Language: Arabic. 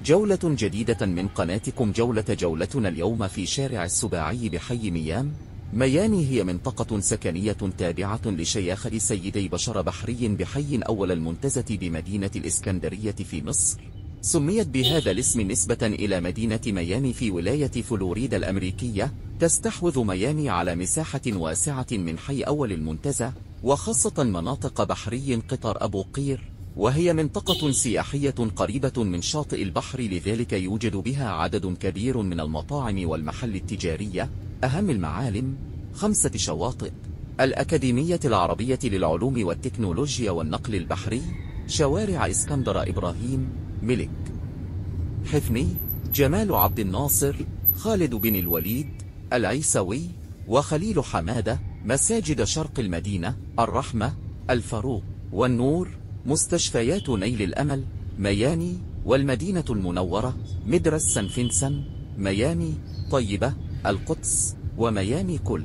جولة جديدة من قناتكم جولتنا اليوم في شارع السباعي بحي ميام. ميامي هي منطقة سكنية تابعة لشياخة سيدي بشر بحري بحي أول المنتزه بمدينة الإسكندرية في مصر. سميت بهذا الاسم نسبة إلى مدينة ميامي في ولاية فلوريدا الأمريكية. تستحوذ ميامي على مساحة واسعة من حي أول المنتزه، وخاصة مناطق بحري قطر أبو قير، وهي منطقة سياحية قريبة من شاطئ البحر، لذلك يوجد بها عدد كبير من المطاعم والمحل التجارية. أهم المعالم 5 شواطئ: الأكاديمية العربية للعلوم والتكنولوجيا والنقل البحري، شوارع اسكندر إبراهيم، ملك حفني، جمال عبد الناصر، خالد بن الوليد، العيسوي، وخليل حمادة، مساجد شرق المدينة، الرحمة، الفاروق، والنور، مستشفيات نيل الأمل، ميامي، والمدينة المنورة، مدرسة سان فينسن، ميامي، طيبة، القدس، وميامي كل.